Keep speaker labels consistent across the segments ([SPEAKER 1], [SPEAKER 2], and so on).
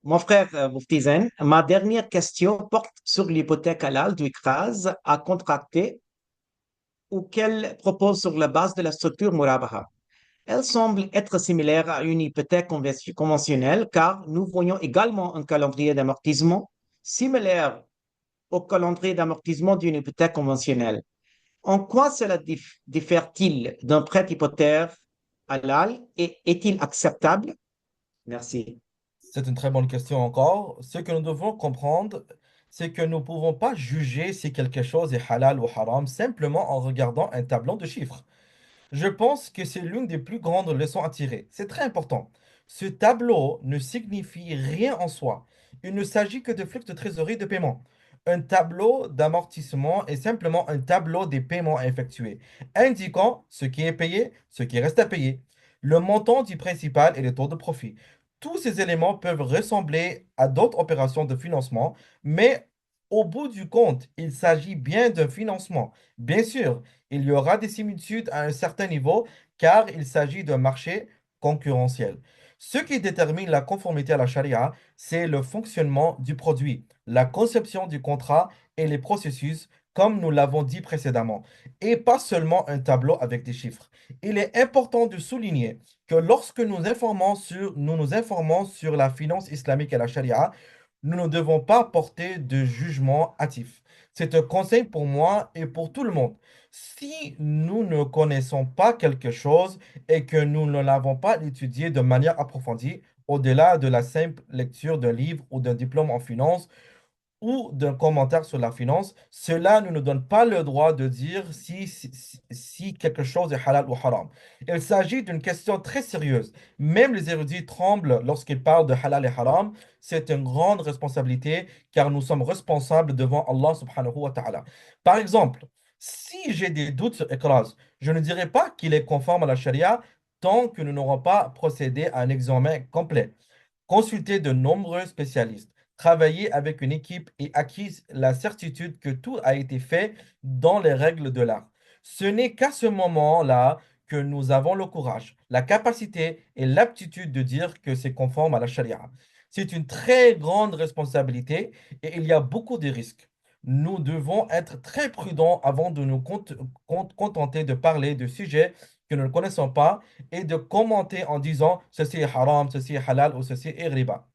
[SPEAKER 1] Mon frère Mufti Zen, ma dernière question porte sur l'hypothèque halal du CRAS à contracter ou qu'elle propose sur la base de la structure Murabaha. Elle semble être similaire à une hypothèque conventionnelle car nous voyons également un calendrier d'amortissement similaire au calendrier d'amortissement d'une hypothèque conventionnelle. En quoi cela diffère-t-il d'un prêt hypothécaire halal et est-il acceptable? Merci.
[SPEAKER 2] C'est une très bonne question encore. Ce que nous devons comprendre, c'est que nous ne pouvons pas juger si quelque chose est halal ou haram simplement en regardant un tableau de chiffres. Je pense que c'est l'une des plus grandes leçons à tirer. C'est très important. Ce tableau ne signifie rien en soi. Il ne s'agit que de flux de trésorerie de paiement. Un tableau d'amortissement est simplement un tableau des paiements à effectuer, indiquant ce qui est payé, ce qui reste à payer, le montant du principal et le taux de profit. Tous ces éléments peuvent ressembler à d'autres opérations de financement, mais au bout du compte, il s'agit bien d'un financement. Bien sûr, il y aura des similitudes à un certain niveau car il s'agit d'un marché concurrentiel. Ce qui détermine la conformité à la charia, c'est le fonctionnement du produit, la conception du contrat et les processus, comme nous l'avons dit précédemment, et pas seulement un tableau avec des chiffres. Il est important de souligner que lorsque nous nous informons sur la finance islamique et la charia, nous ne devons pas porter de jugement hâtif. C'est un conseil pour moi et pour tout le monde. Si nous ne connaissons pas quelque chose et que nous ne l'avons pas étudié de manière approfondie, au-delà de la simple lecture d'un livre ou d'un diplôme en finance, ou d'un commentaire sur la finance, cela ne nous donne pas le droit de dire si quelque chose est halal ou haram. Il s'agit d'une question très sérieuse. Même les érudits tremblent lorsqu'ils parlent de halal et haram. C'est une grande responsabilité car nous sommes responsables devant Allah subhanahu wa ta'ala. Par exemple, si j'ai des doutes sur Iqraz, je ne dirai pas qu'il est conforme à la charia tant que nous n'aurons pas procédé à un examen complet. Consulter de nombreux spécialistes, travailler avec une équipe et acquise la certitude que tout a été fait dans les règles de l'art. Ce n'est qu'à ce moment-là que nous avons le courage, la capacité et l'aptitude de dire que c'est conforme à la charia. C'est une très grande responsabilité et il y a beaucoup de risques. Nous devons être très prudents avant de nous contenter de parler de sujets que nous ne connaissons pas et de commenter en disant ceci est haram, ceci est halal ou ceci est riba.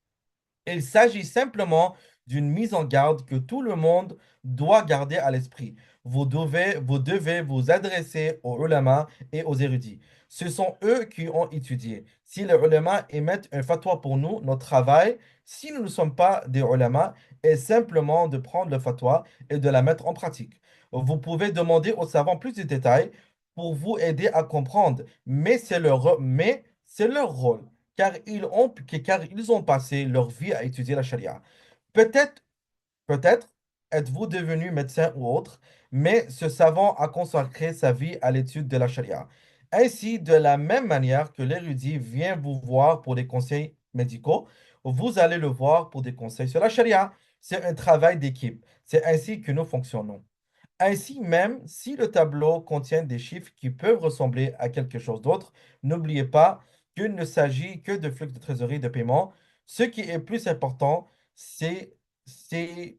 [SPEAKER 2] Il s'agit simplement d'une mise en garde que tout le monde doit garder à l'esprit. Vous devez vous adresser aux ulama et aux érudits. Ce sont eux qui ont étudié. Si les ulama émettent un fatwa pour nous, notre travail, si nous ne sommes pas des ulama, est simplement de prendre le fatwa et de la mettre en pratique. Vous pouvez demander aux savants plus de détails pour vous aider à comprendre, mais c'est leur rôle car ils ont passé leur vie à étudier la charia. Peut-être, peut-être êtes-vous devenu médecin ou autre, mais ce savant a consacré sa vie à l'étude de la charia. Ainsi, de la même manière que l'érudit vient vous voir pour des conseils médicaux, vous allez le voir pour des conseils sur la charia. C'est un travail d'équipe. C'est ainsi que nous fonctionnons. Ainsi, même si le tableau contient des chiffres qui peuvent ressembler à quelque chose d'autre, n'oubliez pas qu'il ne s'agit que de flux de trésorerie de paiement. Ce qui est plus important, c'est c'est-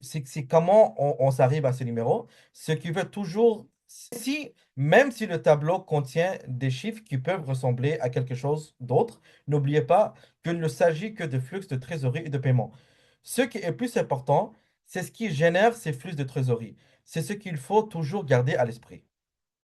[SPEAKER 2] c'est comment on s'arrive à ce numéro. Ce qui veut toujours, même si le tableau contient des chiffres qui peuvent ressembler à quelque chose d'autre, n'oubliez pas qu'il ne s'agit que de flux de trésorerie et de paiement. Ce qui est plus important, c'est ce qui génère ces flux de trésorerie. C'est ce qu'il faut toujours garder à l'esprit.